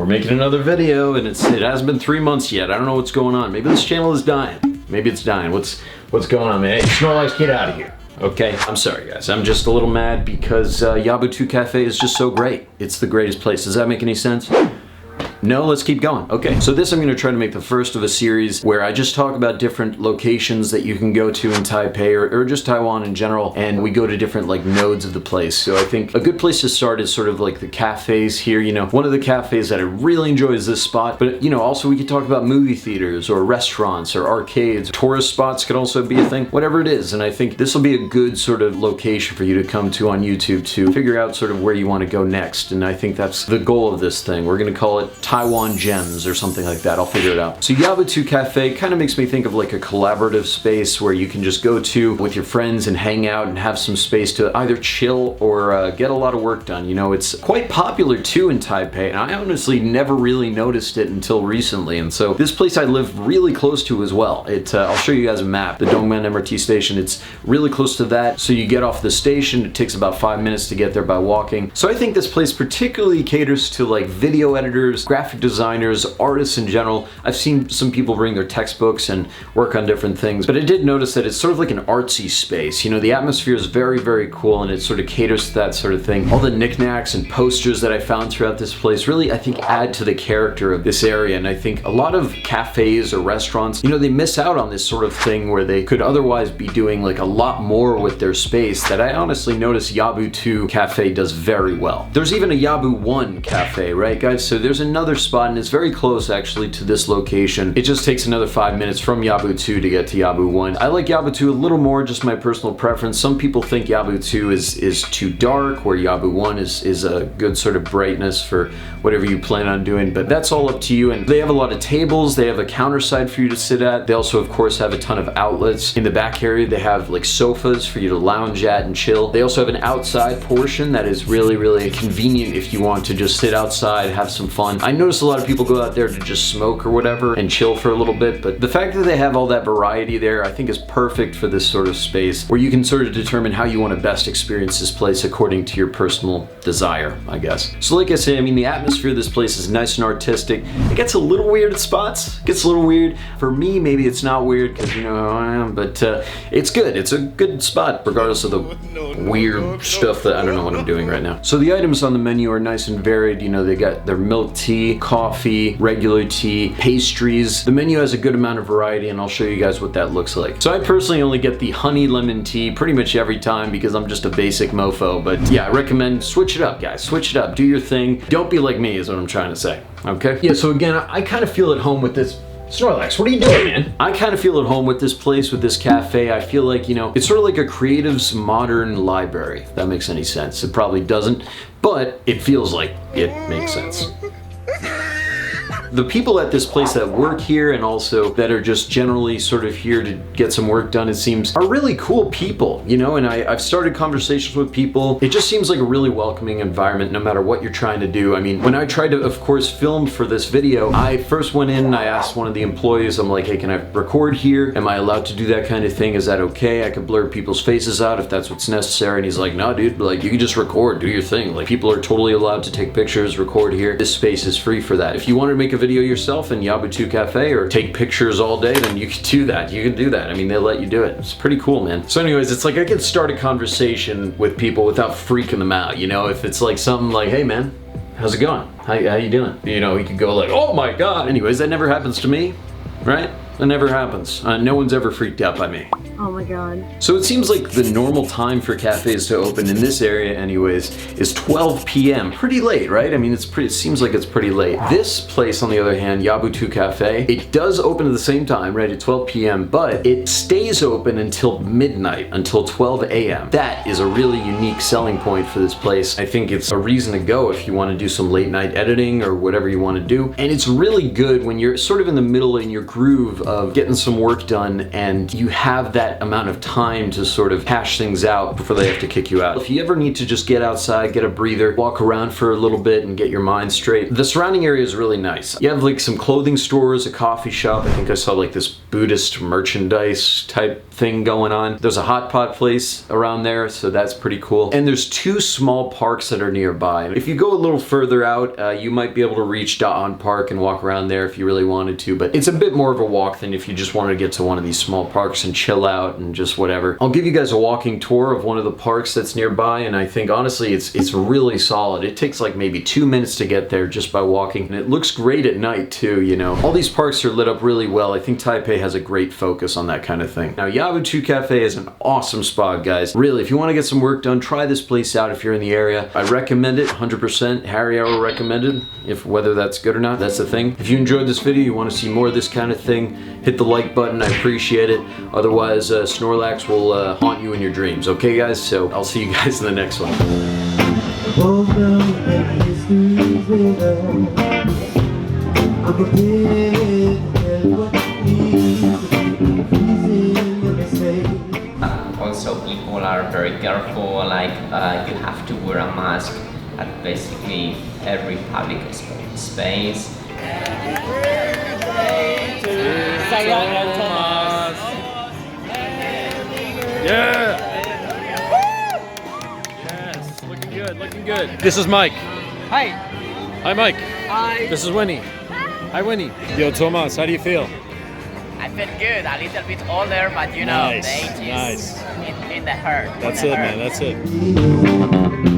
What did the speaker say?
making another video, and it hasn't been 3 months yet. I don't know what's going on. Maybe this channel is dying. Maybe it's dying. What's going on, man? Hey, Snorlax, get out of here. Okay, I'm sorry guys, I'm just a little mad because Yabu 2 Cafe is just so great. It's the greatest place. Does that make any sense? No, let's keep going. Okay, so this I'm going to try to make the first of a series where I just talk about different locations that you can go to in Taipei or just Taiwan in general, and we go to different like nodes of the place. So I think a good place to start is sort of like the cafes here. You know, one of the cafes that I really enjoy is this spot, but you know, also we could talk about movie theaters or restaurants or arcades. Tourist spots could also be a thing, whatever it is. And I think this will be a good sort of location for you to come to on YouTube to figure out sort of where you want to go next. And I think that's the goal of this thing. We're going to call it Taiwan Gems or something like that. I'll figure it out. So Yabu 2 Cafe kind of makes me think of like a collaborative space where you can just go to with your friends and hang out and have some space to either chill or get a lot of work done. You know, it's quite popular too in Taipei, and I honestly never really noticed it until recently. And so this place I live really close to as well. I'll show you guys a map. The Dongmen MRT station, it's really close to that. So you get off the station, it takes about 5 minutes to get there by walking. So I think this place particularly caters to like video editors, graphic designers, artists in general. I've seen some people bring their textbooks and work on different things, but I did notice that it's sort of like an artsy space. You know, the atmosphere is very, very cool, and it sort of caters to that sort of thing. All the knickknacks and posters that I found throughout this place really, I think, add to the character of this area. And I think a lot of cafes or restaurants, you know, they miss out on this sort of thing where they could otherwise be doing like a lot more with their space that I honestly notice Yabu 2 Cafe does very well. There's even a Yabu 1 Cafe, right guys? So there's another spot, and it's very close actually to this location. It just takes another 5 minutes from Yabu 2 to get to Yabu 1. I like Yabu 2 a little more, just my personal preference. Some people think Yabu 2 is too dark, where Yabu 1 is a good sort of brightness for whatever you plan on doing, but that's all up to you. And they have a lot of tables, they have a counter side for you to sit at. They also of course have a ton of outlets. In the back area they have like sofas for you to lounge at and chill. They also have an outside portion that is really, really convenient if you want to just sit outside, have some fun. I notice a lot of people go out there to just smoke or whatever and chill for a little bit, but the fact that they have all that variety there I think is perfect for this sort of space where you can sort of determine how you want to best experience this place according to your personal desire, I guess. So like I say, I mean, the atmosphere of this place is nice and artistic. It gets a little weird at spots. It gets a little weird. For me, maybe it's not weird because you know how I am, but it's good. It's a good spot regardless of the weird stuff that I don't know what I'm doing right now. So the items on the menu are nice and varied. You know, they got their milk tea, coffee, regular tea, pastries. The menu has a good amount of variety, and I'll show you guys what that looks like. So I personally only get the honey lemon tea pretty much every time because I'm just a basic mofo, but yeah, I recommend switch it up, guys. Switch it up. Do your thing. Don't be like me is what I'm trying to say. Okay? Yeah, so again, I kind of feel at home with this. Snorlax, what are you doing, man? I kind of feel at home with this place, with this cafe. I feel like, you know, it's sort of like a creative's modern library, if that makes any sense. It probably doesn't, but it feels like it makes sense. The people at this place that work here and also that are just generally sort of here to get some work done, it seems, are really cool people, you know, and I've started conversations with people. It just seems like a really welcoming environment no matter what you're trying to do. I mean, when I tried to, of course, film for this video, I first went in and I asked one of the employees, I'm like, hey, can I record here? Am I allowed to do that kind of thing? Is that okay? I could blur people's faces out if that's what's necessary. And he's like, no, dude, like, you can just record, do your thing. Like, people are totally allowed to take pictures, record here. This space is free for that. If you want to make a video yourself in Yabu 2 Cafe or take pictures all day, then you can do that. You can do that. I mean, they let you do it. It's pretty cool, man. So anyways, it's like I can start a conversation with people without freaking them out, you know? If it's like something like, hey man, how's it going? How you doing? You know, you could go like, oh my God. Anyways, that never happens to me, right? That never happens. No one's ever freaked out by me. Oh my God. So it seems like the normal time for cafes to open in this area anyways is 12 p.m. Pretty late, right? I mean, it seems like it's pretty late. This place, on the other hand, Yabu 2 Cafe, it does open at the same time, right, at 12 p.m., but it stays open until midnight, until 12 a.m. That is a really unique selling point for this place. I think it's a reason to go if you want to do some late night editing or whatever you want to do. And it's really good when you're sort of in the middle in your groove of getting some work done, and you have that amount of time to sort of hash things out before they have to kick you out. If you ever need to just get outside, get a breather, walk around for a little bit and get your mind straight, the surrounding area is really nice. You have like some clothing stores, a coffee shop. I think I saw like this Buddhist merchandise type thing going on. There's a hot pot place around there, so that's pretty cool. And there's 2 small parks that are nearby. If you go a little further out, you might be able to reach Da'an Park and walk around there if you really wanted to, but it's a bit more of a walk than if you just wanted to get to one of these small parks and chill out and just whatever. I'll give you guys a walking tour of one of the parks that's nearby, and I think honestly it's really solid. It takes like maybe 2 minutes to get there just by walking, and it looks great at night too, you know. All these parks are lit up really well. I think Taipei has a great focus on that kind of thing. Now, Yabu Cafe is an awesome spot, guys. Really, if you want to get some work done, try this place out if you're in the area. I recommend it 100%. Harry Arrow recommended. If whether that's good or not, that's the thing. If you enjoyed this video, you want to see more of this kind of thing, hit the like button. I appreciate it. Otherwise, Snorlax will haunt you in your dreams. Okay, guys? So I'll see you guys in the next one. Also, people are very careful, like you have to wear a mask at basically every public space. Yeah! Yes, looking good, looking good. This is Mike. Hi. Hi, Mike. Hi. This is Winnie. Hi, Winnie. Yo, Thomas, how do you feel? I feel good. A little bit older, but you know, Nice, the age is nice. in the heart. That's it, man. That's it.